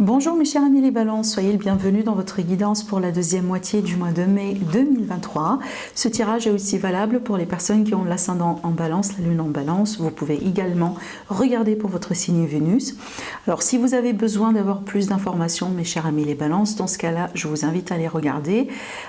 Bonjour mes chers amis les balances, soyez le bienvenu dans votre guidance pour la deuxième moitié du mois de mai 2023. Ce tirage est aussi valable pour les personnes qui ont l'ascendant en balance, la lune en balance. Vous pouvez également regarder pour votre signe Vénus. Alors si vous avez besoin d'avoir plus d'informations mes chers amis les balances, dans ce cas-là je vous invite à aller regarder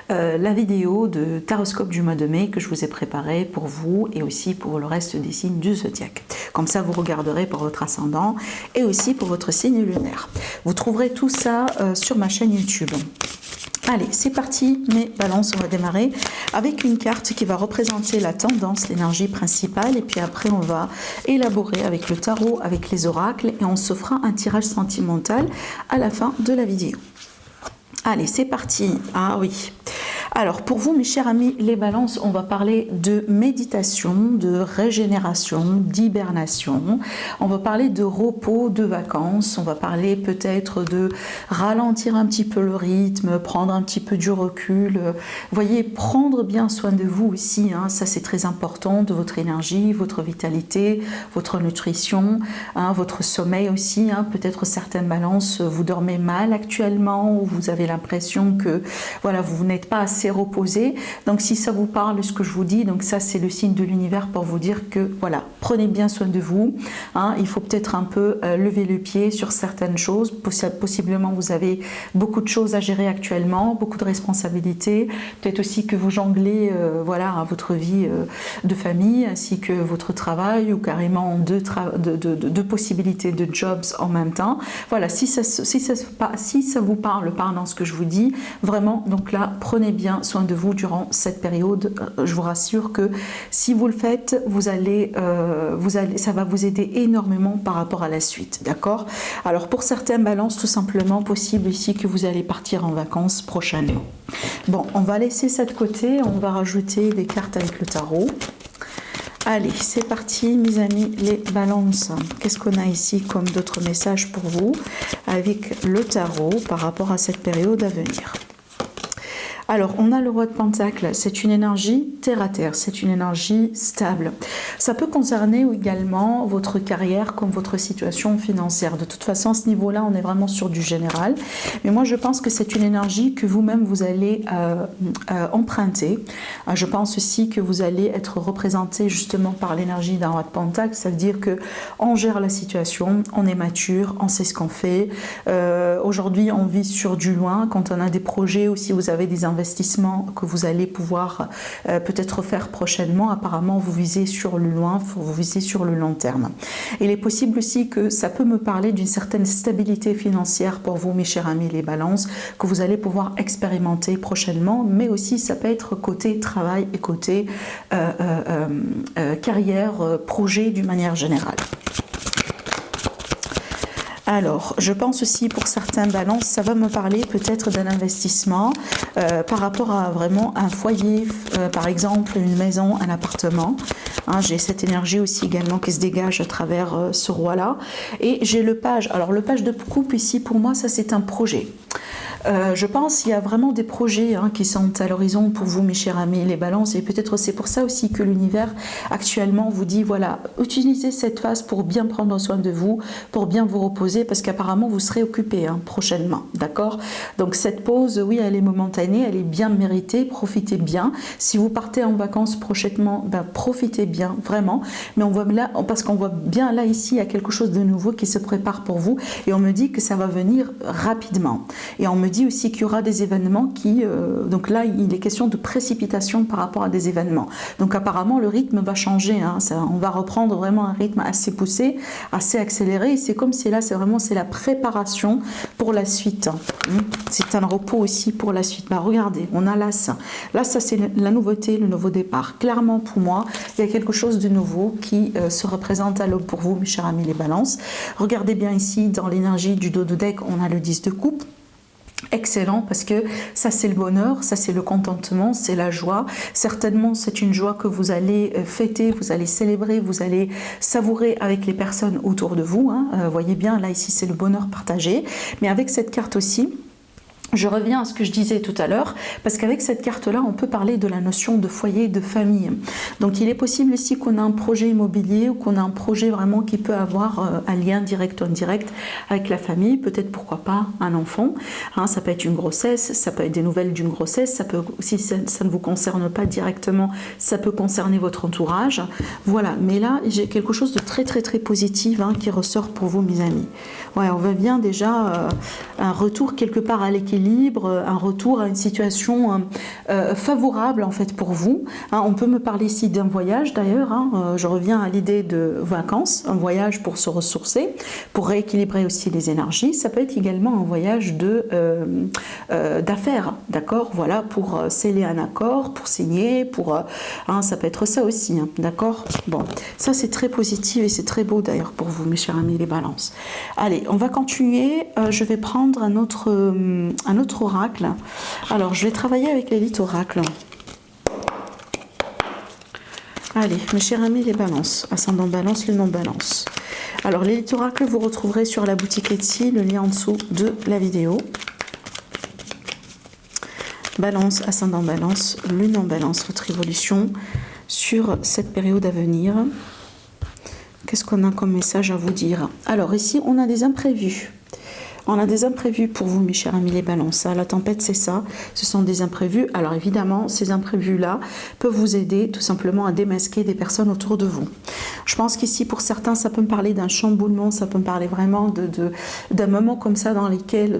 la vidéo de taroscope du mois de mai que je vous ai préparée pour vous et aussi pour le reste des signes du zodiaque. Comme ça vous regarderez pour votre ascendant et aussi pour votre signe lunaire. Vous trouverez tout ça sur ma chaîne YouTube. Allez, c'est parti, mes balances, on va démarrer avec une carte qui va représenter la tendance, l'énergie principale, et puis après on va élaborer avec le tarot, avec les oracles, et on se fera un tirage sentimental à la fin de la vidéo. Allez, c'est parti. Ah oui. Alors, pour vous, mes chers amis, les balances, on va parler de méditation, de régénération, d'hibernation. On va parler de repos, de vacances. On va parler peut-être de ralentir un petit peu le rythme, prendre un petit peu du recul. Voyez, prendre bien soin de vous aussi, hein, ça c'est très important, de votre énergie, votre vitalité, votre nutrition, hein, votre sommeil aussi. Hein. Peut-être certaines balances, vous dormez mal actuellement, ou vous avez l'impression que voilà, vous n'êtes pas assez reposé. Donc si ça vous parle ce que je vous dis, donc ça c'est le signe de l'univers pour vous dire que voilà, prenez bien soin de vous, hein. Il faut peut-être un peu lever le pied sur certaines choses. Possiblement vous avez beaucoup de choses à gérer actuellement, beaucoup de responsabilités, peut-être aussi que vous jonglez voilà, votre vie de famille ainsi que votre travail, ou carrément deux possibilités de jobs en même temps. Voilà, si ça vous parle pardon, ce que je vous dis, vraiment, donc là, prenez bien soin de vous durant cette période. Je vous rassure que si vous le faites, ça va vous aider énormément par rapport à la suite, d'accord? Alors pour certaines balances, tout simplement possible ici que vous allez partir en vacances prochainement. Bon, on va laisser ça de côté, on va rajouter des cartes avec le tarot. Allez, c'est parti mes amis les balances. Qu'est-ce qu'on a ici comme d'autres messages pour vous avec le tarot par rapport à cette période à venir? Alors, on a le roi de Pentacle, c'est une énergie terre-à-terre, c'est une énergie stable. Ça peut concerner également votre carrière comme votre situation financière. De toute façon, à ce niveau-là, on est vraiment sur du général. Mais moi, je pense que c'est une énergie que vous-même, vous allez emprunter. Je pense aussi que vous allez être représenté justement par l'énergie d'un roi de Pentacle. Ça veut dire qu'on gère la situation, on est mature, on sait ce qu'on fait. Aujourd'hui, on vit sur du loin. Quand on a des projets ou si vous avez des investissements que vous allez pouvoir peut-être faire prochainement, apparemment vous visez sur le loin, vous visez sur le long terme. Il est possible aussi que ça peut me parler d'une certaine stabilité financière pour vous mes chers amis les balances, que vous allez pouvoir expérimenter prochainement, mais aussi ça peut être côté travail et côté carrière, projet d'une manière générale. Alors, je pense aussi pour certains balances, ça va me parler peut-être d'un investissement par rapport à vraiment un foyer, par exemple une maison, un appartement. Hein, j'ai cette énergie aussi également qui se dégage à travers ce roi-là. Et j'ai le page. Alors, le page de coupe ici, pour moi, ça c'est un projet. Je pense qu'il y a vraiment des projets qui sont à l'horizon pour vous mes chers amis les balances, et peut-être c'est pour ça aussi que l'univers actuellement vous dit voilà, utilisez cette phase pour bien prendre soin de vous, pour bien vous reposer, parce qu'apparemment vous serez occupé prochainement, d'accord? Donc cette pause, oui, elle est momentanée, elle est bien méritée, profitez bien. Si vous partez en vacances prochainement, ben, profitez bien, vraiment. Mais on voit là, parce qu'on voit bien là ici, il y a quelque chose de nouveau qui se prépare pour vous, et on me dit que ça va venir rapidement. Et on me dit aussi qu'il y aura des événements qui... donc là, il est question de précipitation par rapport à des événements. Donc apparemment, le rythme va changer. On va reprendre vraiment un rythme assez poussé, assez accéléré. Et c'est comme si là, c'est la préparation pour la suite. C'est un repos aussi pour la suite. Bah, regardez, on a là ça. Là, ça, c'est la nouveauté, le nouveau départ. Clairement, pour moi, il y a quelque chose de nouveau qui se représente à l'aube pour vous, mes chers amis les balances. Regardez bien ici, dans l'énergie du dos de deck, on a le 10 de coupe. Excellent, parce que ça c'est le bonheur, ça c'est le contentement, c'est la joie. Certainement c'est une joie que vous allez fêter, vous allez célébrer, vous allez savourer avec les personnes autour de vous. Voyez bien, là ici c'est le bonheur partagé. Mais avec cette carte aussi, Je reviens à ce que je disais tout à l'heure, parce qu'avec cette carte-là, on peut parler de la notion de foyer, de famille. Donc il est possible ici qu'on a un projet immobilier ou qu'on a un projet vraiment qui peut avoir un lien direct ou indirect avec la famille, peut-être pourquoi pas un enfant. Hein, ça peut être une grossesse, ça peut être des nouvelles d'une grossesse, ça peut, si ça ne vous concerne pas directement, ça peut concerner votre entourage. Voilà, mais là, j'ai quelque chose de très très très positif qui ressort pour vous, mes amis. Ouais, on voit bien déjà un retour quelque part à l'équilibre, un retour à une situation favorable en fait pour vous. On peut me parler ici d'un voyage d'ailleurs, je reviens à l'idée de vacances, un voyage pour se ressourcer, pour rééquilibrer aussi les énergies. Ça peut être également un voyage d'affaires, d'accord, voilà, pour sceller un accord, pour signer, ça peut être ça aussi, d'accord. Bon, ça c'est très positif et c'est très beau d'ailleurs pour vous, mes chers amis les balances. Allez, on va continuer. Je vais prendre un autre oracle. Alors, je vais travailler avec l'élite oracle. Allez, mes chers amis les balances, ascendant balance, lune en balance. Alors, l'élite oracle, vous retrouverez sur la boutique Etsy, le lien en dessous de la vidéo. Balance, ascendant balance, lune en balance, votre évolution sur cette période à venir. Qu'est-ce qu'on a comme message à vous dire? Alors, ici, on a des imprévus. On a des imprévus pour vous, mes chers amis les balances. La tempête, c'est ça. Ce sont des imprévus. Alors évidemment, ces imprévus-là peuvent vous aider tout simplement à démasquer des personnes autour de vous. Je pense qu'ici, pour certains, ça peut me parler d'un chamboulement, ça peut me parler vraiment d'un moment comme ça dans lequel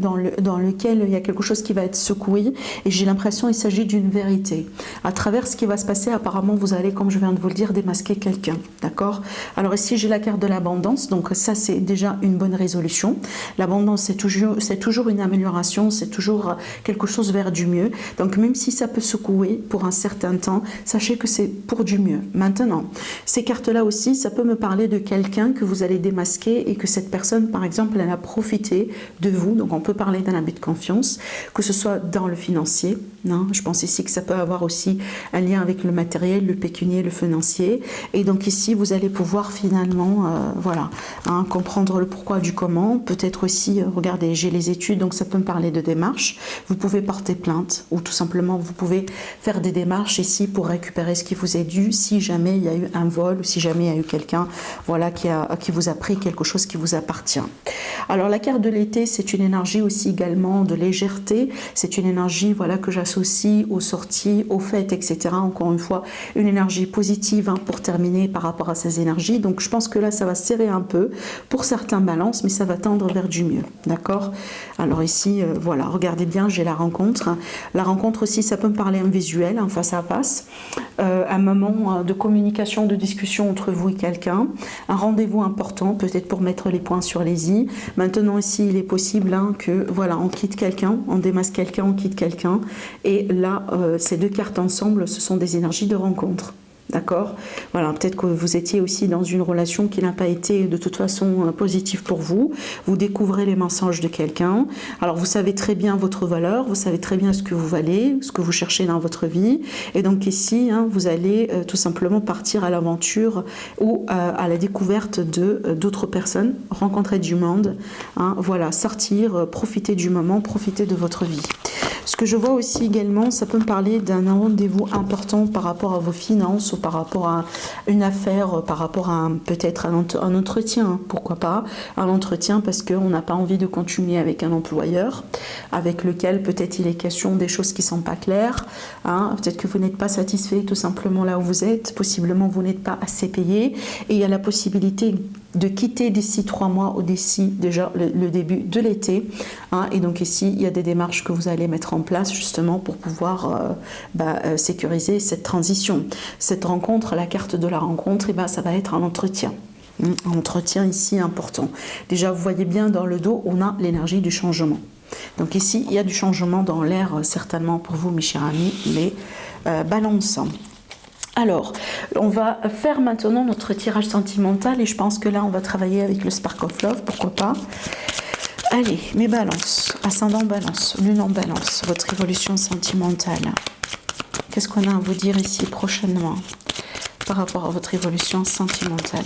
il y a quelque chose qui va être secoué. Et j'ai l'impression qu'il s'agit d'une vérité. À travers ce qui va se passer, apparemment, vous allez, comme je viens de vous le dire, démasquer quelqu'un. D'accord? Alors ici, j'ai la carte de l'abondance. Donc ça, c'est déjà une bonne résolution. L'abondance, c'est toujours une amélioration, c'est toujours quelque chose vers du mieux. Donc même si ça peut secouer pour un certain temps, sachez que c'est pour du mieux. Maintenant, ces cartes-là aussi, ça peut me parler de quelqu'un que vous allez démasquer et que cette personne, par exemple, elle a profité de vous. Donc on peut parler d'un abus de confiance, que ce soit dans le financier. Je pense ici que ça peut avoir aussi un lien avec le matériel, le pécunier, le financier. Et donc ici, vous allez pouvoir finalement, comprendre le pourquoi du comment. Peut-être aussi, regardez, j'ai les études, donc ça peut me parler de démarches. Vous pouvez porter plainte ou tout simplement, vous pouvez faire des démarches ici pour récupérer ce qui vous est dû si jamais il y a eu un vol ou si jamais il y a eu quelqu'un qui vous a pris quelque chose qui vous appartient. Alors la carte de l'été, c'est une énergie aussi également de légèreté. C'est une énergie que j'associe aux sorties, aux fêtes, etc. Encore une fois, une énergie positive pour terminer par rapport à ces énergies. Donc je pense que là, ça va serrer un peu pour certains balances, mais ça va tendre vers du mieux. D'accord? Alors ici, regardez bien, j'ai la rencontre. La rencontre aussi, ça peut me parler en visuel, en face à face. Un moment de communication, de discussion entre vous et quelqu'un. Un rendez-vous important, peut-être pour mettre les points sur les i. Maintenant ici, il est possible que, on quitte quelqu'un, on démasque quelqu'un, on quitte quelqu'un. Et là, ces deux cartes ensemble, ce sont des énergies de rencontre. D'accord? Voilà, peut-être que vous étiez aussi dans une relation qui n'a pas été de toute façon positive pour vous. Vous découvrez les mensonges de quelqu'un. Alors, vous savez très bien votre valeur, vous savez très bien ce que vous valez, ce que vous cherchez dans votre vie. Et donc ici, vous allez tout simplement partir à l'aventure ou à la découverte d'autres personnes, rencontrer du monde. Sortir, profiter du moment, profiter de votre vie. Ce que je vois aussi également, ça peut me parler d'un rendez-vous important par rapport à vos finances ou par rapport à une affaire, par rapport à peut-être un entretien, pourquoi pas, un entretien parce qu'on n'a pas envie de continuer avec un employeur avec lequel peut-être il est question des choses qui ne sont pas claires, peut-être que vous n'êtes pas satisfait tout simplement là où vous êtes, possiblement vous n'êtes pas assez payé et il y a la possibilité de quitter d'ici 3 mois ou d'ici déjà le début de l'été. Et donc ici, il y a des démarches que vous allez mettre en place justement pour pouvoir sécuriser cette transition. Cette rencontre, la carte de la rencontre, ça va être un entretien. Un entretien ici important. Déjà, vous voyez bien dans le dos, on a l'énergie du changement. Donc ici, il y a du changement dans l'air certainement pour vous, mes chers amis, les balances. Alors, on va faire maintenant notre tirage sentimental et je pense que là, on va travailler avec le Spark of Love, pourquoi pas. Allez, mes balances, ascendant balance, lune en balance, votre évolution sentimentale. Qu'est-ce qu'on a à vous dire ici prochainement par rapport à votre évolution sentimentale?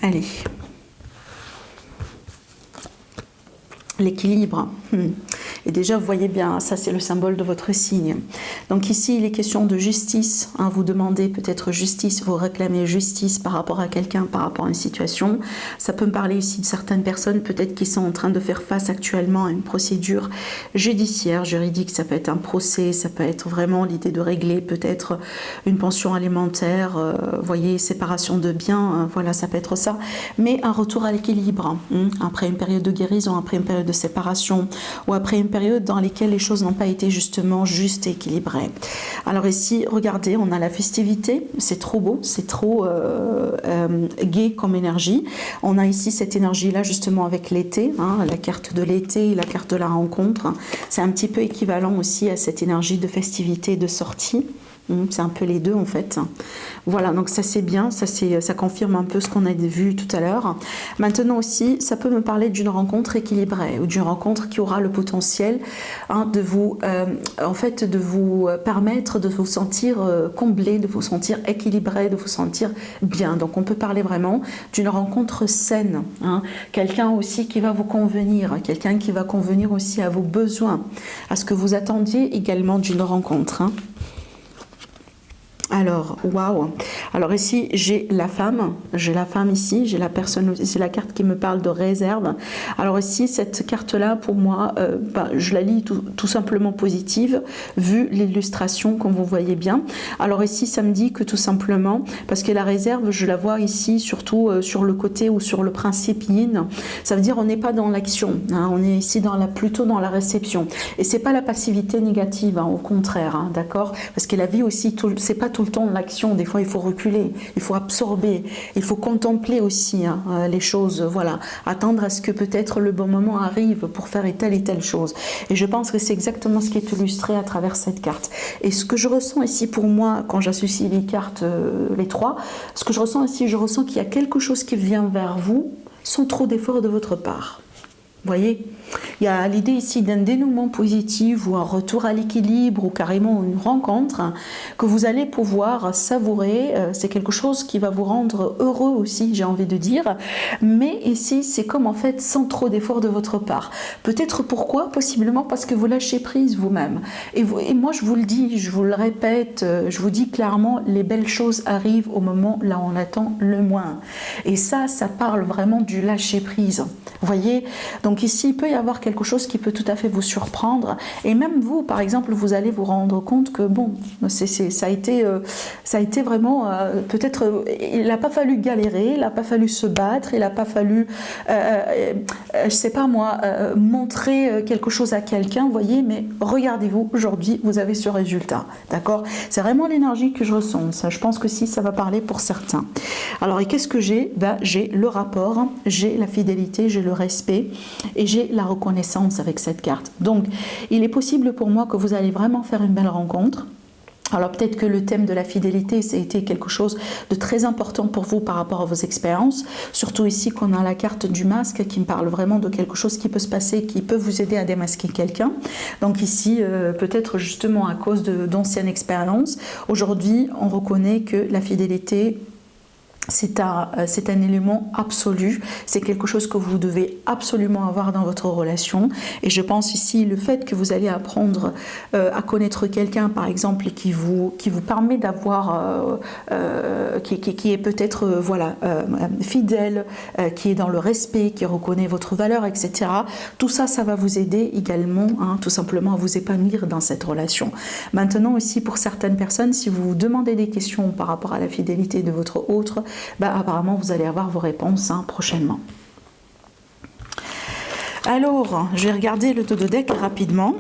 Allez. L'équilibre. Et déjà, vous voyez bien, ça c'est le symbole de votre signe. Donc ici, il est question de justice. Hein, vous demandez peut-être justice, vous réclamez justice par rapport à quelqu'un, par rapport à une situation. Ça peut me parler ici de certaines personnes peut-être qui sont en train de faire face actuellement à une procédure judiciaire, juridique. Ça peut être un procès, ça peut être vraiment l'idée de régler peut-être une pension alimentaire, voyez, séparation de biens, voilà, ça peut être ça. Mais un retour à l'équilibre, après une période de guérison, après une période de séparation, ou après une période dans laquelle les choses n'ont pas été justement justes et équilibrées. Alors ici, regardez, on a la festivité, c'est trop beau, c'est trop gai comme énergie. On a ici cette énergie-là justement avec l'été, hein, la carte de l'été et la carte de la rencontre. C'est un petit peu équivalent aussi à cette énergie de festivité et de sortie. C'est un peu les deux en fait. Voilà, donc ça c'est bien, ça confirme un peu ce qu'on a vu tout à l'heure. Maintenant aussi, ça peut me parler d'une rencontre équilibrée ou d'une rencontre qui aura le potentiel de vous, en fait, de vous permettre de vous sentir comblé, de vous sentir équilibré, de vous sentir bien. Donc on peut parler vraiment d'une rencontre saine, quelqu'un aussi qui va vous convenir, quelqu'un qui va convenir aussi à vos besoins, à ce que vous attendiez également d'une rencontre. Alors, waouh. Alors ici, j'ai la femme ici, j'ai la personne, c'est la carte qui me parle de réserve. Alors ici, cette carte-là, pour moi, je la lis tout simplement positive, vu l'illustration, comme vous voyez bien. Alors ici, ça me dit que tout simplement, parce que la réserve, je la vois ici, surtout sur le côté ou sur le principe yin, ça veut dire on n'est pas dans l'action, on est ici plutôt dans la réception. Et c'est pas la passivité négative, au contraire, d'accord? Parce que la vie aussi, c'est pas tout le temps l'action, des fois il faut reculer, il faut absorber, il faut contempler aussi les choses, voilà, attendre à ce que peut-être le bon moment arrive pour faire telle et telle chose. Et je pense que c'est exactement ce qui est illustré à travers cette carte. Et ce que je ressens ici pour moi, quand j'associe les cartes, les trois, ce que je ressens ici, je ressens qu'il y a quelque chose qui vient vers vous sans trop d'efforts de votre part. Vous voyez, il y a l'idée ici d'un dénouement positif ou un retour à l'équilibre ou carrément une rencontre que vous allez pouvoir savourer. C'est quelque chose qui va vous rendre heureux aussi, j'ai envie de dire. Mais ici, c'est comme en fait sans trop d'efforts de votre part. Peut-être pourquoi? Possiblement parce que vous lâchez prise vous-même. Et moi, je vous le dis, je vous le répète, je vous dis clairement, les belles choses arrivent au moment là où on attend le moins. Et ça parle vraiment du lâcher prise. Vous voyez? Donc ici, il peut y avoir quelque chose qui peut tout à fait vous surprendre. Et même vous, par exemple, vous allez vous rendre compte que bon, ça a été vraiment, peut-être, il n'a pas fallu galérer, il n'a pas fallu se battre, il n'a pas fallu, je sais pas moi, montrer quelque chose à quelqu'un, vous voyez, mais regardez-vous, aujourd'hui, vous avez ce résultat, d'accord? C'est vraiment l'énergie que je ressens, ça, je pense que si, ça va parler pour certains. Alors, et qu'est-ce que j'ai? J'ai le rapport, j'ai la fidélité, j'ai le respect, et j'ai la reconnaissance avec cette carte. Donc, il est possible pour moi que vous allez vraiment faire une belle rencontre. Alors peut-être que le thème de la fidélité, ça a été quelque chose de très important pour vous par rapport à vos expériences. Surtout ici qu'on a la carte du masque qui me parle vraiment de quelque chose qui peut se passer, qui peut vous aider à démasquer quelqu'un. Donc ici, peut-être justement à cause d'anciennes expériences, aujourd'hui on reconnaît que la fidélité, c'est un élément absolu, c'est quelque chose que vous devez absolument avoir dans votre relation. Et je pense ici, le fait que vous allez apprendre à connaître quelqu'un, par exemple, qui vous permet d'avoir, qui est peut-être fidèle, qui est dans le respect, qui reconnaît votre valeur, etc. Tout ça, ça va vous aider également, tout simplement, à vous épanouir dans cette relation. Maintenant aussi, pour certaines personnes, si vous vous demandez des questions par rapport à la fidélité de votre autre, apparemment vous allez avoir vos réponses prochainement. Alors, je vais regarder le dos de deck rapidement.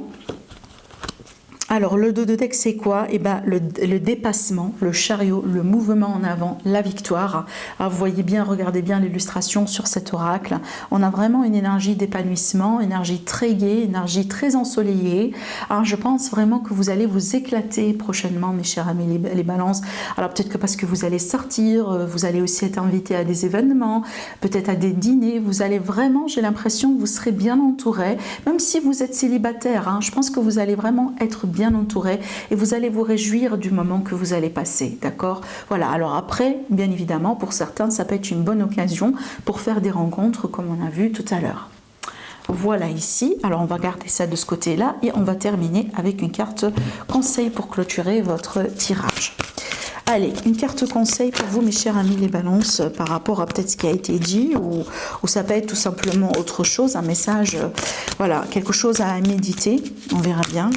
Alors, le dos de deck, c'est quoi? Le dépassement, le chariot, le mouvement en avant, la victoire. Alors, vous voyez bien, regardez bien l'illustration sur cet oracle. On a vraiment une énergie d'épanouissement, énergie très gaie, énergie très ensoleillée. Alors, je pense vraiment que vous allez vous éclater prochainement, mes chers amis les balances. Alors, peut-être que parce que vous allez sortir, vous allez aussi être invité à des événements, peut-être à des dîners. Vous allez vraiment, j'ai l'impression que vous serez bien entouré. Même si vous êtes célibataire, je pense que vous allez vraiment être bien bien entouré et vous allez vous réjouir du moment que vous allez passer, d'accord? Voilà, alors après, bien évidemment, pour certains, ça peut être une bonne occasion pour faire des rencontres comme on a vu tout à l'heure. Voilà ici, alors on va garder ça de ce côté-là et on va terminer avec une carte conseil pour clôturer votre tirage. Allez, une carte conseil pour vous, mes chers amis les balances, par rapport à peut-être ce qui a été dit ou ça peut être tout simplement autre chose, un message, voilà, quelque chose à méditer, on verra bien.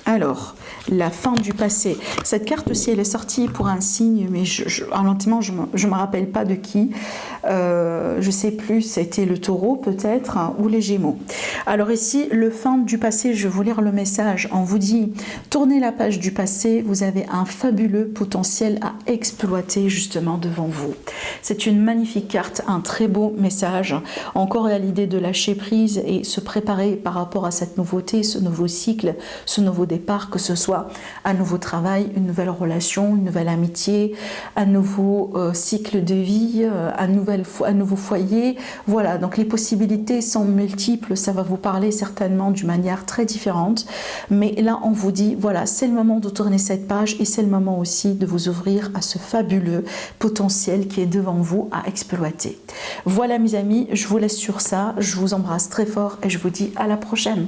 Alors, la fin du passé. Cette carte aussi, elle est sortie pour un signe, mais honnêtement, je ne me rappelle pas de qui. Je ne sais plus, c'était le taureau peut-être, hein, ou les gémeaux. Alors ici, le fin du passé, je vais vous lire le message. On vous dit, tournez la page du passé, vous avez un fabuleux potentiel à exploiter justement devant vous. C'est une magnifique carte, un très beau message. Encore à l'idée de lâcher prise et se préparer par rapport à cette nouveauté, ce nouveau cycle, ce nouveau départ, que ce soit un nouveau travail, une nouvelle relation, une nouvelle amitié, un nouveau cycle de vie, un nouveau foyer. Voilà, donc les possibilités sont multiples, ça va vous parler certainement d'une manière très différente. Mais là, on vous dit, voilà, c'est le moment de tourner cette page et c'est le moment aussi de vous ouvrir à ce fabuleux potentiel qui est devant vous à exploiter. Voilà mes amis, je vous laisse sur ça, je vous embrasse très fort et je vous dis à la prochaine.